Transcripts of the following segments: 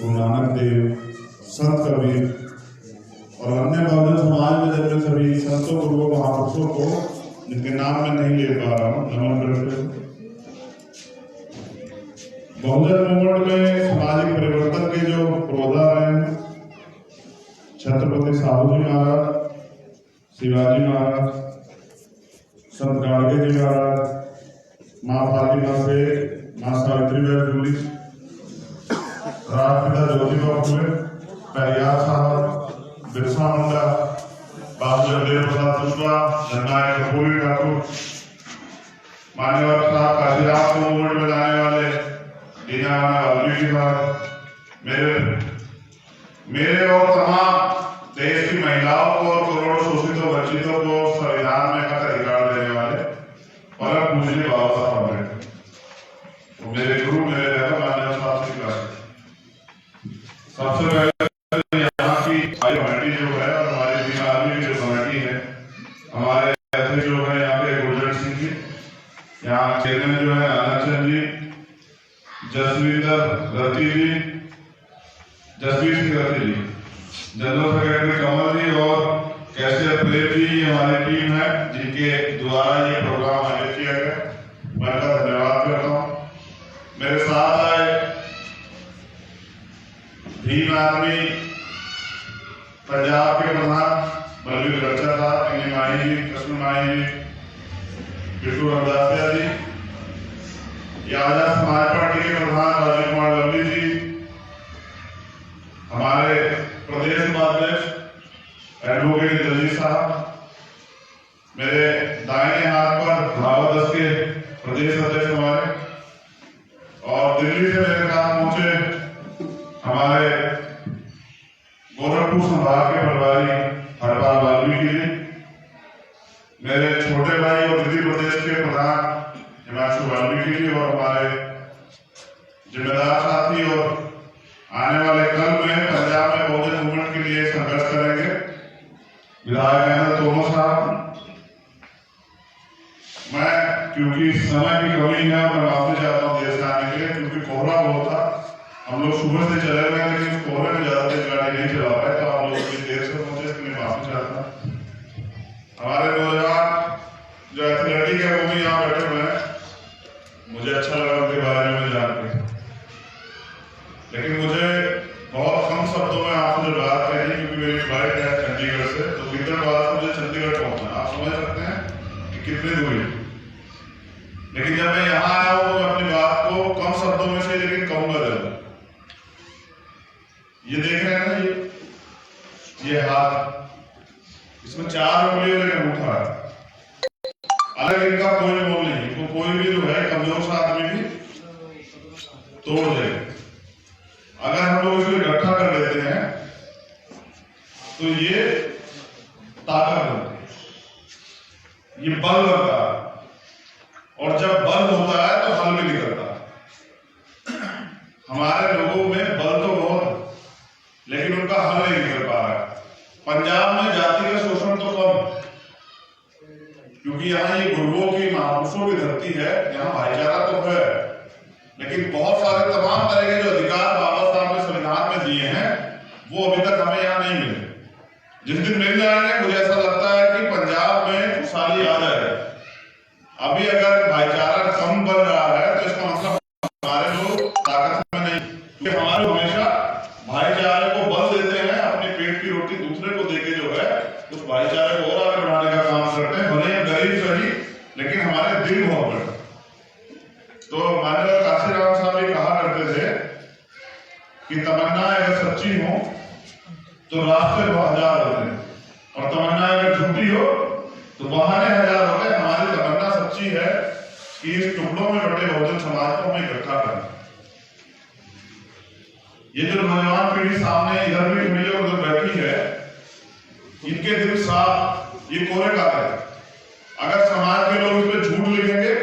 गुरु नानक देव, संत कबीर और अन्य बहुजन समाज में जब सभी संतों गुरुओं महापुरुषों को जिनके नाम में नहीं ले पा रहा हूँ नमन करते हैं। बहुजन मूवमेंट में सामाजिक परिवर्तन के जो पुरोधा रहे हैं छत्रपति साहू जी महाराज, शिवाजी महाराज, संत गाड़गे जी महाराज, माँ फातिमा से माँ सावित्रीबाई फुले, राष्ट्रपिता ज्योतिबा फुले, पेरियार साहब, बिरसा मुंडा, बाबू जगदेव प्रसाद कुशवाहा, जननायक कर्पूरी ठाकुर, मान्यवर साहब काशीराम को मूवमेंट में लाने वाले दीनदयाल वाल्मीकि साहब, मेरे और तमाम देश की महिलाओं को और करोड़ों शोषितों वंचितों को संविधान में हक अधिकार देने वाले परम पूजनीय बाबा साहब अम्बेडकर, मेरे गुरु मेरे रहबर मान्यवर साहब से क्लास। सबसे पहले यहाँ की कमेटी जो है और हमारी बीमा आर्मी की जो कमेटी है, हमारे ऐसे जो है यहाँ पे गुरजंट सिंह जी, यहाँ चेयरमैन जो है आनंद जी, जसवीर सिंह रति जी, जनरल सेक्रेटरी कमल जी और कैशियर प्रेम जी हमारी टीम है जिनके द्वारा ये प्रोग्राम आयोजित किया गया। मैं उनका धन्यवाद करता हूँ। मेरे साथ आए भीम आर्मी पंजाब के प्रधान बलवीर रक्षा साहब, पिंगी माही जी, कृष्ण माही जी, बिट्टू रमदासिया जी, आजाद समाज पार्टी के प्रधान राजीव कुमार लवली जी, हमारे प्रदेश उपाध्यक्ष एडवोकेट जलील साहब, मेरे दाहिने हाथ पर भावदस के प्रदेश अध्यक्ष हमारे, और दिल्ली से मेरे साथ पहुंचे हमारे गोरखपुर संभाग के प्रभारी हरपाल वाल्मीकि जी, मेरे छोटे भाई और दिल्ली प्रदेश के प्रधान हिमांशु वाल्मीकि जी, और हमारे जिम्मेदार साथी और आने वाले कल में पंजाब में बहुजन मूवमेंट के लिए संघर्ष करेंगे विधायक तोमर साहब। मैं क्योंकि समय की कमी है मैं माफी चाहता हूँ देश आने के लिए, क्योंकि कोहरा बहुत था, हम लोग सुबह से चले गए लेकिन उस कोहरे में ज्यादा तेज गाड़ी नहीं चला पाए, तो आप लोग इतनी देर से पहुंचे इसके लिए माफी चाहता हूँ। हमारे नौजवान जो एथलेटिक है वो भी यहाँ बैठे हुए हैं, मुझे अच्छा लगा उनके बारे में जान के, लेकिन मुझे बहुत कम शब्दों में आपसे जो बात करनी क्योंकि मेरी फ्लाइट है चंडीगढ़ से, तो विक्रमवाड़ा से मुझे चंडीगढ़ पहुंचना, आप समझ सकते हैं कि कितनी दूरी। लेकिन जब मैं यहाँ आया हूँ तो अपनी बात को कम शब्दों में से लेकिन कहूंगा जरूर। ये देख रहे हैं ना, ये हाथ, इसमें 4 उंगलियों लेकर उठा है, अलग इनका कोई मोल नहीं, तो कोई भी जो है कमजोर सा आदमी भी तोड़ देगा। अगर हम लोग इसको इकट्ठा कर लेते हैं तो ये ताकत बनती है, ये बल बनता है, और जब बल होता है तो हल भी निकलता है। हमारे लोगों में बल तो बहुत है लेकिन उनका हल नहीं निकल पा रहा है। पंजाब में जाति का शोषण तो कम, क्योंकि यहाँ ये गुरुओं की महापुरुषों की धरती है, यहाँ भाईचारा तो है, लेकिन बहुत सारे तमाम तरह के जो अधिकार बाबा साहब ने संविधान में दिए हैं वो अभी तक हमें यहाँ नहीं मिले। जिस दिन मिल जाएंगे मुझे ऐसा लगता है कि पंजाब में खुशहाली आ जाएगी। अभी अगर भाईचारा कम बन रहा है तो इसका मतलब हमारे लोग ताकत में नहीं, क्योंकि हमारे हमेशा भाईचारे को बल देते हैं, अपने पेट की रोटी दूसरे को देके जो है उस भाईचारे को और आगे बढ़ाने का काम करते हैं, भले ही गरीब सही लेकिन हमारे दिल बहुत बड़े। तो माननीय काशीराम साहब भी कहा करते थे कि तमन्नाएं अगर सच्ची हो तो रास्ते 1000 होते हैं, और तमन्नाएं अगर झूठी हो तो बहाने 1000 होते हैं। हमारी तमन्ना सच्ची है कि इस टुकड़ों में बटे बहुजन समाज को हमें इकट्ठा करना। ये जो नौजवान पीढ़ी सामने इधर भी मिले उधर बैठी है, इनके दिल साफ, ये कोरे कागज है। अगर समाज के लोग इस पर झूठ लिखेंगे,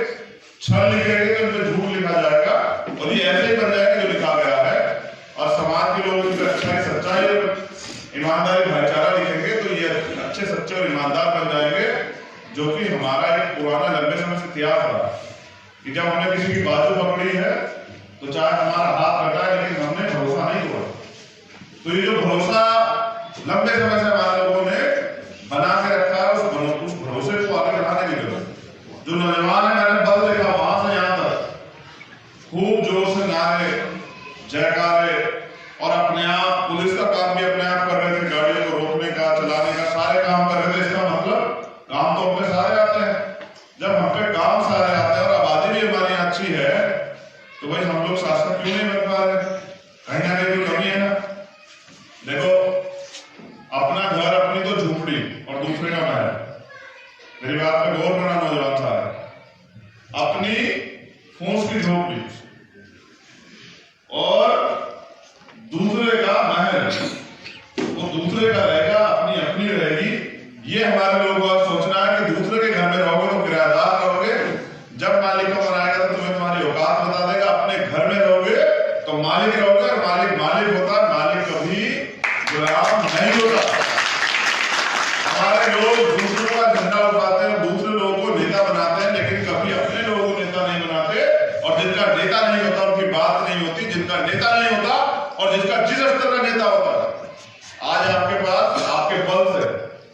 छल लिखेंगे तो इस पर झूठ लिखा जाएगा और ये ऐसे ही बन जाएगा जो लिखा गया है, और समाज के लोग इस पर अच्छाई सच्चाई ईमानदारी भाईचारा लिखेंगे तो ये अच्छे सच्चे और ईमानदार बन जाएंगे, जो कि हमारा एक पुराना लंबे समय से इतिहास रहा कि जब हमने किसी की बाजू पकड़ी है तो चाहे हमारा हाथ कटा है लेकिन हमने भरोसा नहीं तोड़ा। तो ये जो भरोसा लंबे समय से हमारे लोगों ने बना के रखा है, उस भरोसे को आगे बढ़ाने की जरूरत। जो नौजवान है, मैंने बल देखा वहां से यहां तक खूब जोर से नारे, जयकारे, और अपने आप पुलिस का काम भी अपने आप कर रहे थे, गाड़ियों को रोकने का, चलाने का, सारे काम कर रहे थे। इसका मतलब काम तो हम पे सारे आते हैं। जब हम पे काम सारे आते हैं और आबादी भी हमारी अच्छी है, तो भाई हम लोग शासक क्यों नहीं बन पा रहे? कहीं ना कहीं कमी है ना। देखो, अपना घर अपनी तो झूपड़ी और दूसरे का महल। मेरी बात पे गौर करना नौजवान साहब। अपनी फूस की झोपड़ी और दूसरे का महल, वो दूसरे का रहेगा, अपनी अपनी रहेगी। ये हमारे लोगों का सोचना है कि दूसरे के घर में रहोगे तो किराएदार रहोगे, जब मालिक को बनाएगा तो तुम्हें तुम्हारी औकात बता देगा। अपने घर में रहोगे तो मालिक रहोगे, और मालिक मालिक होता है, मालिक कभी गुलाम नहीं होता। हमारे लोग दूसरों का झंडा उठाते हैं, दूसरे लोगों को नेता बनाते हैं, लेकिन कभी अपने लोगों को नेता नहीं बनाते। और जिनका नेता नहीं होता उनकी बात नहीं होती, जिनका नेता नहीं होता और जिसका जिस स्तर का नेता होता है, आज आपके पास आपके बल से,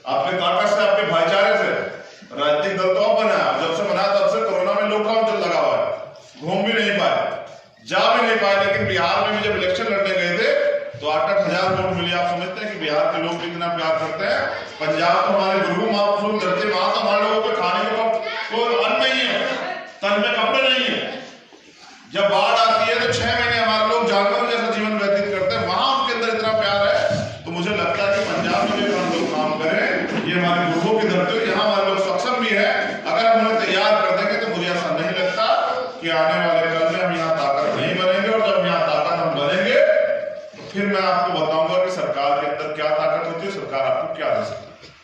आपके ताकत से, आपके भाईचारे से राजनीतिक दल तो अब बना है। जब से बना तब से कोरोना में लॉकडाउन चल लगा हुआ है, घूम भी नहीं पाए, जा भी नहीं पाए। लेकिन बिहार में भी जब इलेक्शन लड़ने गए थे तो 8-8 हजार वोट मिली। आप समझते हैं कि बिहार के लोग कितना प्यार करते हैं। पंजाब तो हमारे गुरु महापुरुष धरती, वहां तो हमारे लोगों को खाने को कोई अन्न नहीं है, तन में कपड़े नहीं है। जब बाढ़ आती है तो 6 महीने हमारे लोग जानवरों जैसा जीवन व्यतीत करते हैं, वहां उनके अंदर इतना प्यार है। तो मुझे लगता है कि पंजाब में भी हम लोग काम करें, ये हमारे गुरुओं की धरती है, यहाँ हमारे लोग सक्षम भी है। अगर हम उन्हें तैयार कर देंगे तो मुझे ऐसा नहीं लगता कि आने वाले कल में हम यहाँ ताकत नहीं बनेंगे। और जब यहाँ ताकत हम बनेंगे तो फिर मैं आपको बताऊंगा कि सरकार के अंदर क्या ताकत होती है, सरकार आपको क्या दे सकती है।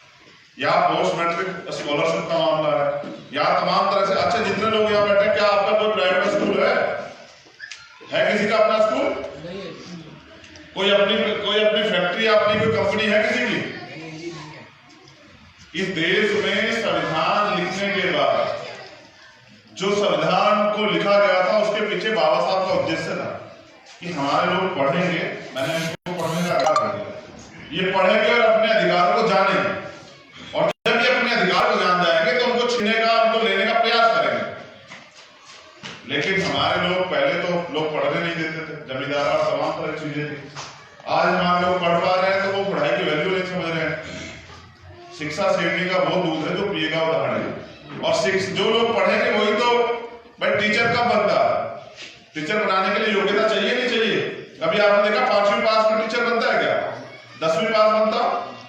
यहाँ पोस्ट मैट्रिक स्कॉलरशिप का मामला है, यहाँ तमाम तरह से। अच्छा, जितने लोग यहाँ बैठे, क्या आपका कोई प्राइवेट स्कूल है किसी का अपना स्कूल? कोई अपनी फैक्ट्री, अपनी कोई कंपनी है किसी की? इस देश में संविधान लिखने के बाद जो संविधान को लिखा गया था, उसके पीछे बाबा साहब का उद्देश्य था कि हमारे लोग पढ़ेंगे। मैंने इनको पढ़ने का आग्रह कर दिया, ये पढ़ेंगे और अपने अधिकारों को जानेंगे। और जब ये अपने अधिकार को जान जाएंगे तो उनको छीनने का, उनको लेने का प्रयास करेंगे। लेकिन हमारे लोग पहले तो लोग पढ़ने नहीं देते थे, जमींदार और तमाम तरह की चीजें थी। आज हमारे लोग पढ़ पा रहे हैं तो वो पढ़ाई की वैल्यू नहीं समझ रहे हैं। शिक्षा सेवनी का वो दूध है जो पिएगा उदाहरण है। और जो लोग पढ़ेंगे वही तो भाई टीचर कब बनता है? टीचर बनाने के लिए योग्यता चाहिए नहीं चाहिए? कभी आपने देखा 5वीं पास में टीचर बनता है क्या? 10वीं पास बनता?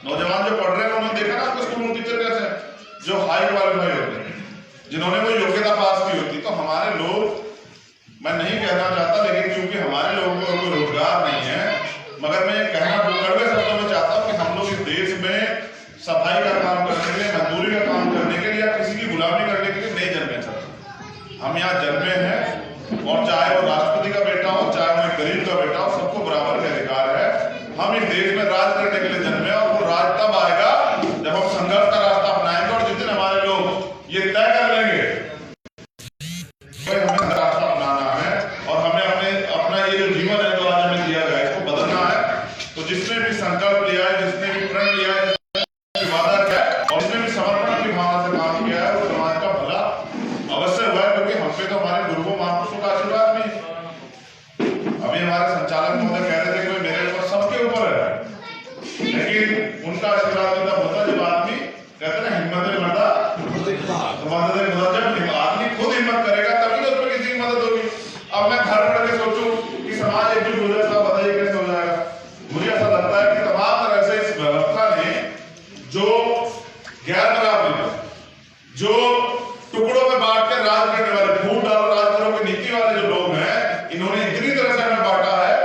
नौजवान जो पढ़ रहे हैं उन्होंने देखा ना आपको स्कूल में टीचर कैसे, जो हाई क्वालिफाई होते हैं, जिन्होंने वो योग्यता पास की होती। तो हमारे लोग, मैं नहीं कहना चाहता, लेकिन क्योंकि हमारे लोगों को कोई रोजगार नहीं है, मगर मैं ये कहना कड़वे शब्दों में चाहता हूँ कि हम लोग इस देश में सफाई का काम करने के लिए, मजदूरी का काम करने के लिए या किसी की गुलामी करने के लिए नहीं जन्मे चाहते। हम यहाँ जन्मे हैं, और चाहे वो राष्ट्रपति का बेटा हो, चाहे वो गरीब का बेटा हो, सबको बराबर के अधिकार है। हम इस देश में राज करने के लिए जन्मे, और वो राज तब आएगा जब हम संघर्ष का रास्ता अपनाएंगे। और जिस दिन हमारे लोग ये तय कर लेंगे हमें रास्ता अपनाना है और हमें अपना ये जो जीवन है जो आज हमें दिया गया है, इसको बदलना है। तो जिसने भी संकल्प लिया है, जिसने भी प्रण लिया है, वादा किया है, और जिसने भी समर्पण की भावना से काम किया है, वो समाज का भला अवश्य हुआ है। क्योंकि हम पे तो हमारे गुरुओं महापुरुषों का आशीर्वाद नहीं है। अभी हमारे संचालक महोदय कह रहे थे कि मेरे ऊपर सबके ऊपर है, लेकिन उनका आशीर्वाद तब होता जब आदमी कहते ना हिम्मत मर्दा जब आदमी खुद हिम्मत करेगा तभी तो उसमें किसी की मदद होगी। अब मैं घर पढ़ के सोचूं कि समाज एकजुट हो जाए, सब बताइए कैसे हो जाएगा? मुझे ऐसा लगता है कि तमाम तरह से इस व्यवस्था ने जो गैर बराबरी, जो टुकड़ों में बांट के राज करने वाले, फूट डालो राज करो की नीति वाले जो लोग हैं, इन्होंने इतनी तरह से हमें बांटा है।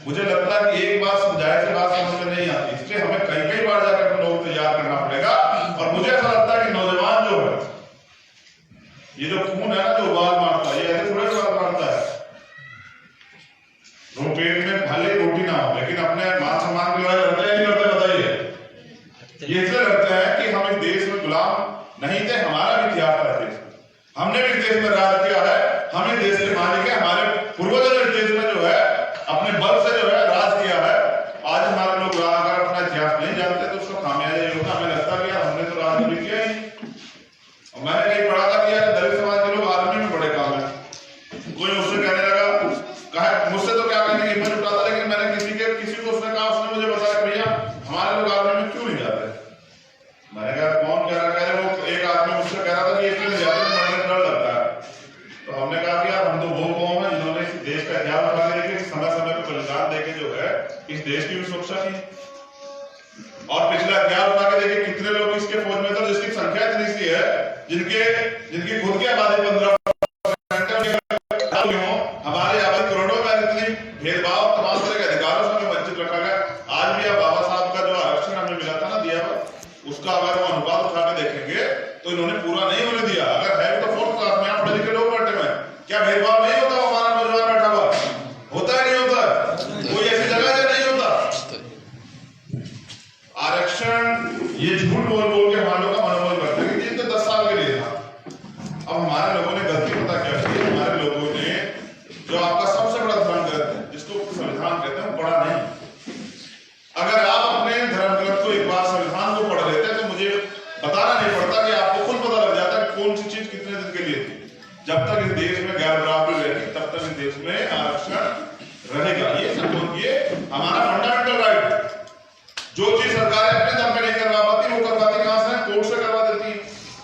मुझे लगता है कि एक बात समझाए से बात समझ में नहीं आती, इसलिए हमें कई बार जाकर अपने लोगों को तैयार करना पड़ेगा। और मुझे ऐसा लगता है कि नौजवान जो है, ये जो खून है ना जो उबाल मारता है, ये ऐसे थोड़े उबाल मारता है। तो पेट में भले रोटी ना हो, लेकिन अपने मान सम्मान की लड़ाई लड़ते हैं नहीं लड़ते? बताइए। ये इसलिए लड़ते हैं कि हम इस देश में गुलाम नहीं थे, हमारा भी इतिहास है देश में, हमने भी इस देश में राज किया है, हम इस देश के मालिक है। हमारे पूर्वजों ने इस देश में जो है अपने बल से जो है राज किया है। आज जो है इस देश की भी सुरक्षा की। और पिछला इतिहास उठा के देखिए कितने लोग इसके फौज में थे जिसकी संख्या इतनी सी है जिनकी खुद की आबादी 15%। हमारे आबादी करोड़ों में इतनी भेदभाव तमाम तरह के अधिकारों से वंचित रखा गया। आज भी अब बाबा साहब का जो आरक्षण हमें मिला था ना, दिया हुआ, उसका अगर वो अनुपात उठा के देखेंगे तो इन्होंने पूरा नहीं होने दिया। अगर है तो 4th क्लास में पढ़े लिखे लोग बैठे हुए, क्या भेदभाव नहीं होता? हमारा नौजवान बैठा हुआ होता है, नहीं होता? कोई ऐसी जगह है नहीं होता? आरक्षण ये झूठ बोल बोल के हम लोग का मनोबल करते हैं कि ये तो 10 साल के लिए था। अब हमारे लोगों ने गलती पता क्या की? हमारे लोगों ने जो आपका सबसे बड़ा धर्म ग्रंथ है, जिसको संविधान कहते हैं, पढ़ा नहीं। अगर आप अपने धर्म ग्रंथ को एक बार संविधान को पढ़ लेते हैं तो मुझे बताना नहीं पड़ता कि आपको खुद पता लग जाता है कौन सी चीज कितने दिन के लिए थी। जब तक इस देश में गैर बराबरी रहेगी तब तक इस देश में आरक्षण रहेगा। ये समझो, ये हमारा फंडामेंटल राइट है। जो चीज सरकार अपने दम पे नहीं करवा पाती वो करवाती कहां से? कोर्ट से करवा देती है।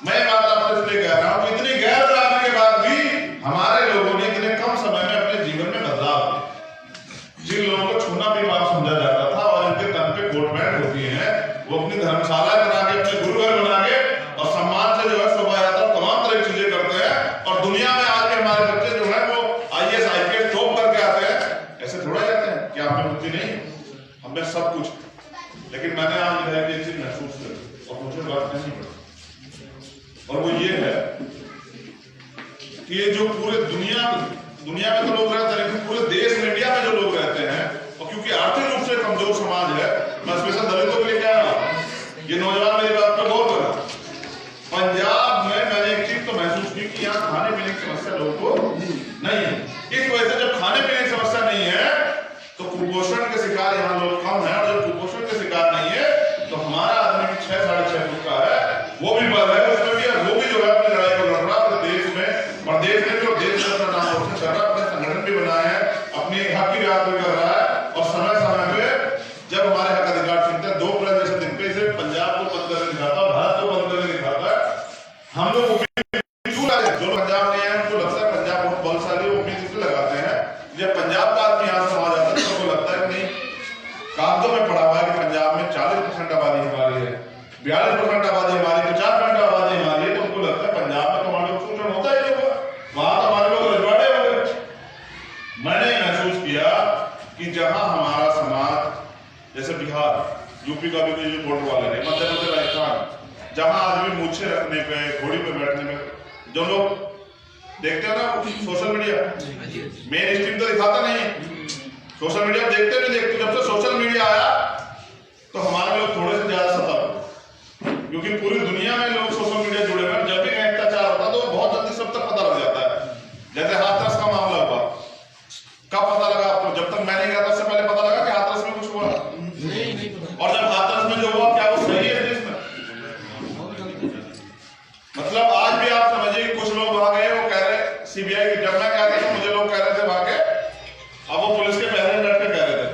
मैं बात आपको इसलिए कह रहा हूं, इतनी गैर बराबरी के बाद भी हमारे लोगों ने इतने कम समय में अपने जीवन में बदलाव किए। जिन लोगों को छूना भी पाप समझा जाता था और इनके तन पे कोट पैंट होती है, वो अपनी धर्मशाला बना के, अपने गुरुघर बना के और सम्मान से जो है शोभा यात्रा तमाम तरह की चीजें करते हैं। और दुनिया में आज के हमारे बच्चे जो है वो IAS IPS टॉप करके आते हैं। ऐसे थोड़ा जाते हैं। क्या हमें बुद्धि नहीं? हमें सब कुछ। लेकिन मैंने आज जो है एक चीज महसूस की और मुझे बात नहीं पड़ी, और वो ये है कि ये जो पूरे दुनिया में तो लोग रहते हैं, लेकिन पूरे देश में, इंडिया में जो लोग रहते हैं, और क्योंकि आर्थिक रूप से कमजोर समाज है, मैं स्पेशल दलितों के लिए क्या है, ये नौजवान मेरी बात पर गौर करें। पंजाब में मैंने एक चीज तो महसूस की कि यहाँ खाने पीने की समस्या लोगों को नहीं है। इस वजह से जब खाने पीने की समस्या नहीं है तो कुपोषण के शिकार यहाँ लोग कम है। और जब कुपोषण के शिकार नहीं है तो हमारा आदमी 6 साढ़े 6 फुट का है, वो भी बढ़ रहा है, उसमें भी वो भी जो है अपनी लड़ाई को लड़ रहा है देश में, और देश में भी, और देश में अपना नाम रोशन कर रहा है, अपने संगठन भी बनाए हैं, अपने हक की बात भी कर रहा है। और समय समय पे जब हमारे हक अधिकार छीनते हैं, 2 अप्रैल जैसे दिन पे इसे पंजाब को बंद करने दिखाता है, भारत को बंद करने दिखाता है। हम लोग जो पंजाब नहीं है उनको लगता है पंजाब बहुत बलशाली, वो उम्मीद इसलिए लगाते हैं। जब पंजाब का आदमी यहाँ से वहां जाता है तो उनको लगता है कि नहीं, कागजों में पड़ा हुआ है कि पंजाब में 40% आबादी हमारी है, 42% आबादी हमारी, 50% आबादी हमारी है, तो उनको लगता है पंजाब में तो हमारे लोग शोषण होता ही होगा, वहां तो हमारे लोग रजवाड़े हो गए। मैंने महसूस किया कि जहां हमारा समाज, जैसे बिहार, यूपी का भी जो बॉर्डर वाले हैं, मध्य प्रदेश, राजस्थान, जहां आदमी मूछे रखने पे, घोड़ी पे बैठने में, जो लोग देखते हैं ना सोशल मीडिया, मेन स्ट्रीम तो दिखाता नहीं है, सोशल मीडिया देखते नहीं देखते। जब से सोशल मीडिया आया तो हमारे लोग थोड़े से ज्यादा सतर्क, क्योंकि पूरी दुनिया में लोग सोशल मीडिया जुड़े हुए हैं। जब भी कहीं अत्याचार होता है तो बहुत जल्दी सब तक पता लग जाता है। जैसे हाथरस का मामला हुआ, कब पता लगा आपको? जब तक मैं नहीं गया था उससे पहले पता लगा कि हाथरस में कुछ हुआ नहीं। और जब हाथरस में जो हुआ, क्या वो सही है देश में? मतलब आज भी आप समझिए कि कुछ लोग वहां गए, वो कह रहे CBI की, जब मैं कह रहा था मुझे लोग कह रहे थे वहां के, अब वो पुलिस के पहरे बैठ के कह रहे थे,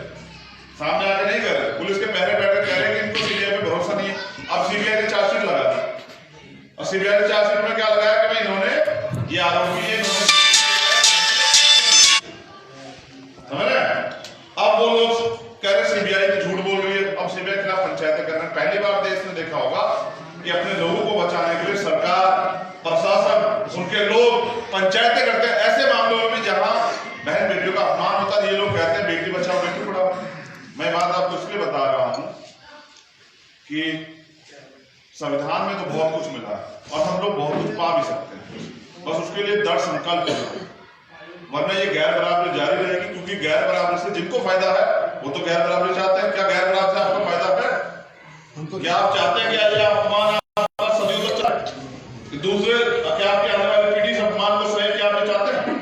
सामने आके नहीं कह रहे, पुलिस के पहरे बैठ के कह रहे कि इनको CBI पे भरोसा नहीं है। अब CBI ने चार्जशीट लगा दी, और CBI ने चार्जशीट में क्या लगाया कि इन्होंने ये आरोपी है, इन्होंने समझ रहे हैं? अब वो लोग कह रहे CBI झूठ बोल रही है, अब CBI के खिलाफ पंचायतें कर रहे हैं। पहली बार देश में देखा होगा कि अपने लोगों को बचाने के लिए सरकार, प्रशासन, उनके लोग पंचायतें करते हैं ऐसे मामलों में जहां बहन बेटियों का अपमान होता है। ये लोग कहते हैं बेटी बचाओ बेटी पढ़ाओ। मैं बात आपको इसलिए बता रहा हूं कि संविधान में तो बहुत कुछ मिला है और हम लोग बहुत कुछ पा भी सकते हैं, बस उसके लिए दृढ़ संकल्प है। वरना ये गैर बराबरी जारी रहेगी, क्योंकि गैर बराबरी से जिनको फायदा है वो तो गैर बराबरी चाहते हैं। क्या गैर बराबरी से आपको फायदा है? क्या आप चाहते हैं कि अपमान सदियों तक दूसरे, क्या आपके आने वाली पीढ़ी से अपमान को सहे? क्या आप चाहते हैं?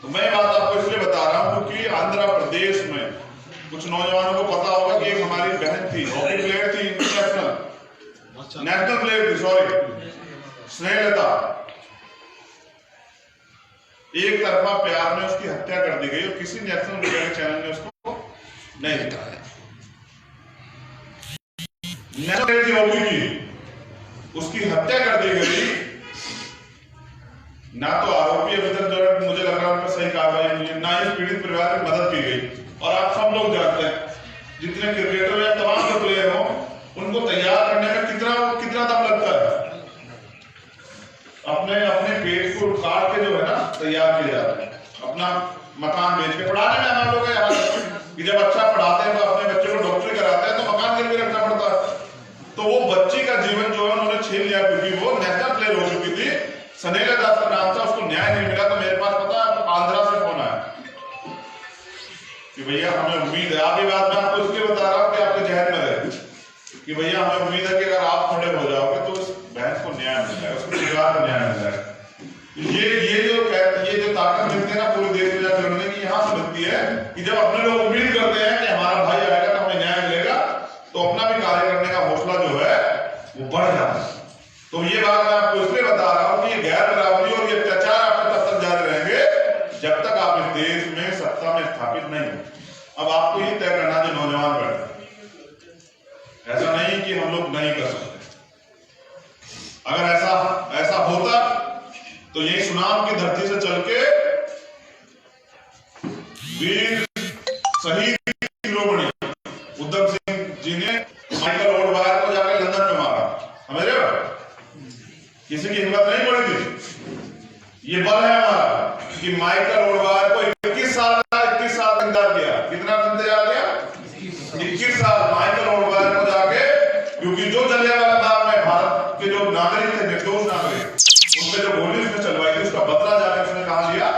तो मैं बात आपको इसलिए बता रहा हूं क्योंकि आंध्र प्रदेश में कुछ नौजवानों को पता होगा कि एक हमारी बहन थी, हॉकी प्लेयर थी, नेशनल प्लेयर थी, सॉरी, स्नेहलता। एक तरफा प्यार में उसकी हत्या कर दी गई और किसी नेशनल मीडिया के चैनल ने उसको नहीं दिखाया। नेशनल हॉकी की उसकी हत्या कर दी गई। ना तो आरोपी अभी तक जो है मुझे लग रहा है उन पर सही कार्रवाई हुई, ना ही पीड़ित परिवार की मदद की गई। और आप सब लोग जानते हैं जितने क्रिकेटर या तमाम जो प्लेयर हो उनको तैयार करने में कितना दम लगता है। अपने अपने पेट को काट के जो है ना तैयार किया जाता है, अपना मकान बेच के। पढ़ाने में हमारे लोग यहाँ कि जब अच्छा पढ़ाते हैं तो अपने बच्चे को डॉक्टरी कराते हैं तो मकान गिरवी रखना पड़ता है। तो वो बच्ची का जीवन जो है उन्होंने छीन लिया, क्योंकि वो नेशनल प्लेयर हो चुकी थी, सनेला दास का नाम था, उसको न्याय नहीं मिला। तो मेरे पास पता है आंध्रा से फोन आया कि भैया हमें उम्मीद है, आप ये बात मैं आपको इसलिए बता रहा हूँ कि आपके जहन में रहे कि भैया हमें उम्मीद है कि अगर आप खड़े हो जाओगे तो उस बहन को न्याय मिल जाएगा, उसके परिवार को न्याय मिल जाएगा। ये जो ताकत मिलती है ना पूरे देश में जाकर लड़ने की, यहाँ से मिलती है कि जब अपने लोग उम्मीद करते हैं कि हमारा भाई आएगा तो हमें न्याय मिलेगा, तो अपना भी कार्य करने का हौसला जो है वो बढ़ जाता है। तो ये बात मैं आपको इसलिए बता रहा हूँ कि ये गैर बराबरी और ये अत्याचार आपके तब तक जारी रहेंगे जब तक आप इस देश में सत्ता में स्थापित नहीं हो। अब आपको ये तय करना जो नौजवान बैठे, ऐसा नहीं कि हम लोग नहीं कर सकते। अगर ऐसा होता तो यही सुनाम की धरती से चल के वीर शहीद शिरोमणि उधम सिंह जी ने माइकल ओडवायर को जाकर लंदन में मारा, समझ रहे हो? किसी की हिम्मत नहीं पड़ी थी। ये बल है हमारा कि माइकल ओडवायर को 21 साल इंतजार किया। कितना इंतजार किया? 21 साल माइकल ओडवायर को जाके, क्योंकि जो जलियांवाला बाग में भारत के जो नागरिक थे, निर्दोष नागरिक, उनपे जो गोली उसने चलवाई थी, उसका बदला जाके उसने कहा लिया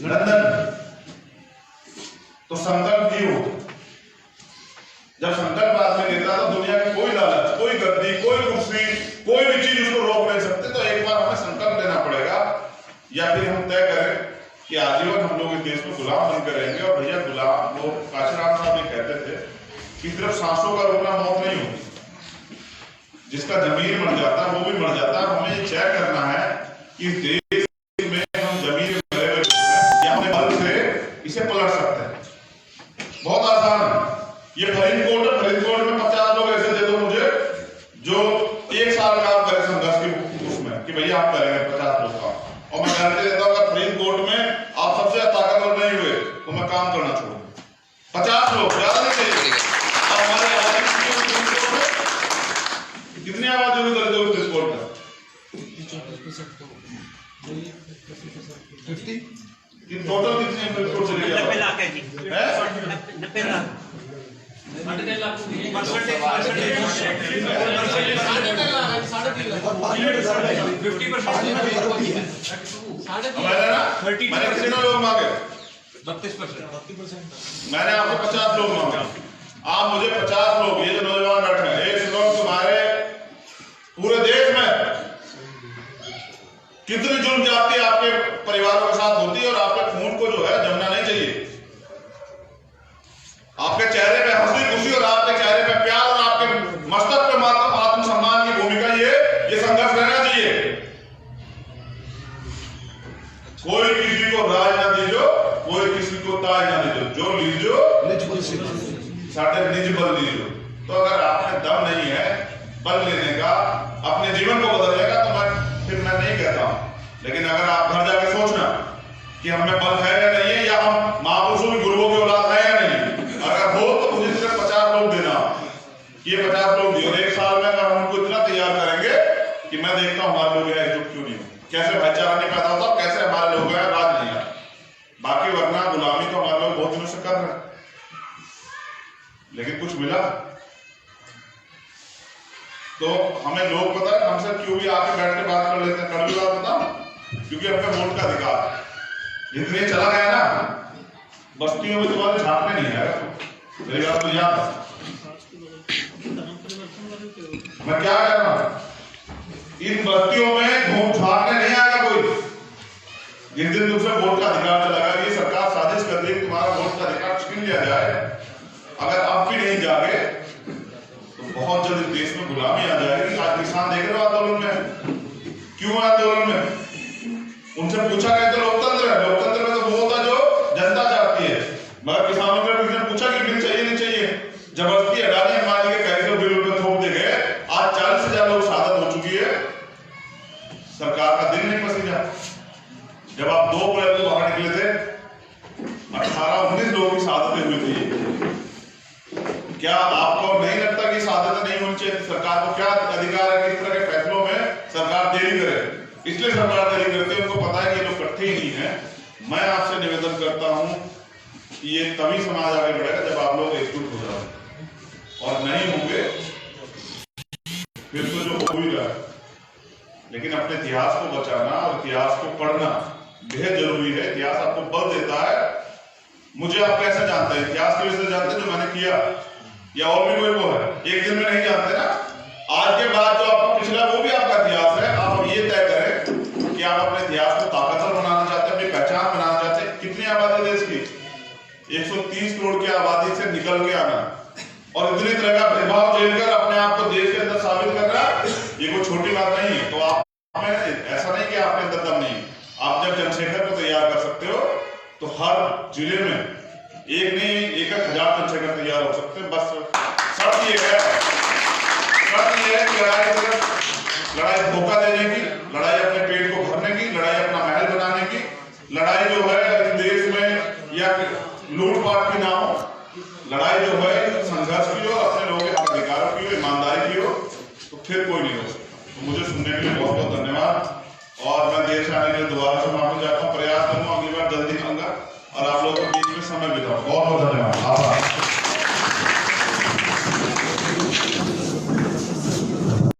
लंदन। तो संकल्प नहीं हो, जब संकल्प आदमी लेता तो दुनिया की कोई लालच, कोई गद्दी, कोई कुर्सी, कोई भी चीज उसको रोक नहीं सकते। तो एक बार हमें संकल्प लेना पड़ेगा, या फिर हम तय करें कि आजीवन हम लोग इस देश में गुलाम बन करेंगे। और भैया गुलाम, वो काशीराम साहब भी कहते थे कि सिर्फ सांसों का रोकना मौत नहीं होती, जिसका जमीर मर जाता है वो भी मर जाता है। हमें ये तय करना है कि इस देश में हम जमीर मरे हुए या अपने बल से इसे पलट सकते हैं। बहुत आसान है। ये फरीदकोट में 50 लोग ऐसे दे दो मुझे जो 1 साल काम करे संघर्ष की उसमें, कि भैया आप करेंगे 50 लोग का, और मैं गारंटी देता हूँ अगर फरीदकोट में आप सबसे ताकतवर नहीं हुए तो मैं काम करना छोड़ूंगा। 50 लोग, ज्यादा नहीं चाहिए। हमारे कितनी आबादी हुई दलित फरीदकोट में? 50 टोटल कितने फरीदकोट से लिया? 90 लाख है जी, 90 लाख। लोग मांगे 32%, मैंने आपको 50 लोग मांगे। आप मुझे 50 लोग, ये जो नौजवान बैठे हैं, एक लोग तुम्हारे पूरे देश में कितनी जुल्म जाती आपके परिवारों के साथ होती है, और आपके खून को जो है जमना नहीं चाहिए। आपके चेहरे पे हंसी खुशी और आपके चेहरे पे प्यार और आपके मस्तक पे आत्मसम्मान की भूमिका ये संघर्ष रहना चाहिए। कोई किसी को राज ना दीजो, कोई किसी को ताज ना दीजो, जो लीजो साढ़े निज बल दीजो। तो अगर आपने दम नहीं है बल लेने का, अपने जीवन को बदलने का, तो फिर मैं नहीं कहता हूं। लेकिन अगर आप घर जाके सोचना कि हमें बल है या नहीं है, या हम महापुरुषों की गुरुओं की औलाद है या नहीं, अगर हो तो मुझे सिर्फ 50 लोग देना। ये 50 लोग दिए, और 1 साल में अगर हम उनको इतना तैयार करेंगे कि मैं देखता हूं हमारे लोग एकजुट क्यों नहीं हो, कैसे भाईचारा नहीं पैदा होता, कैसे हमारे लोग हैं राज नहीं आता। बाकी वरना गुलामी तो हमारे लोग बहुत दिनों से कर रहे हैं, लेकिन कुछ मिला तो हमें लोग पता है हमसे क्यों भी आके बैठ के बात कर लेते हैं। कर भी बात बताओ, क्योंकि हमें वोट का अधिकार जितने चला गया ना, बस्तियों में तुम्हारे झांकने नहीं आएगा। मेरी बात तो याद है, मैं क्या कर रहा हूं, इन बस्तियों में घूम झांकने नहीं आएगा कोई। जिस दिन तुमसे वोट का अधिकार चला गया, ये सरकार साजिश कर रही है तुम्हारा वोट का अधिकार छीन लिया जाए। अगर अब भी नहीं जागे तो बहुत जल्द देश में गुलामी आ जाएगी। आज किसान देख रहे हो आंदोलन में, क्यों आंदोलन में? उनसे पूछा गया तो लोकतंत्र है, लोकतंत्र में तो वो होता जो जनता चाहती है। मगर किसानों ने किसी ने पूछा कि बिल चाहिए नहीं चाहिए, जबरदस्ती अडानी अंबानी के कहे तो बिल पे थोप दे गए। आज 40 से ज्यादा लोग शहादत हो चुकी है, सरकार का दिल नहीं पसीजा। जब आप 2 अप्रैल को बाहर निकले थे, 18-19 लोगों की शहादतें हुई थी। क्या आपको नहीं लगता कि साधन नहीं होनी चाहिए? सरकार को क्या अधिकार है कि इस तरह के फैसलों में सरकार देरी करे? इसलिए सरकार देरी करती है, उनको पता है कि ये लोग इकट्ठे ही नहीं है। मैं आपसे निवेदन करता हूं कि ये तभी समाज आगे बढ़ेगा जब आप लोग एकजुट हो जाओ, और नहीं होंगे फिर तो जो हो ही रहा है। लेकिन अपने इतिहास को बचाना और इतिहास को पढ़ना बेहद जरूरी है। इतिहास आपको बल देता है। मुझे आप कैसे जानते हैं? इतिहास की वजह से जानते हैं जो मैंने किया, या और भी कोई वो है? एक दिन में नहीं जानते ना। आज के बाद जो आपका पिछला वो भी आपका इतिहास है। आप अब ये तय करें कि आप अपने इतिहास को ताकतवर बनाना चाहते हैं, अपनी पहचान बनाना चाहते हैं। कितनी आबादी देश की? 130 करोड़ की आबादी से निकल के आना और इतनी तरह का भेदभाव झेलकर अपने आप को देश के अंदर साबित करना, ये कोई छोटी बात नहीं है। तो आप ऐसा नहीं कि आपके अंदर दम नहीं। आप जब चंद्रशेखर को तैयार कर सकते हो तो हर जिले में एक नहीं 1,000 चंद्रशेखर तैयार हो सकते हैं। बस शर्त ये है कि लड़ाई धोखा देने की, लड़ाई अपने पेट को भरने की, लड़ाई अपना महल बनाने की, लड़ाई जो है देश में या लूटपाट की ना हो, लड़ाई जो है संघर्ष की हो, अपने लोगों के अधिकारों की हो, ईमानदारी की हो, तो फिर कोई नहीं हो सकता। तो मुझे सुनने के लिए बहुत बहुत धन्यवाद। और मैं देर से आने के लिए दोबारा से माफी चाहता हूँ। प्रयास करूंगा अगली बार जल्दी आऊंगा और आप लोगों के बीच में समय बिताऊंगा। बहुत बहुत धन्यवाद।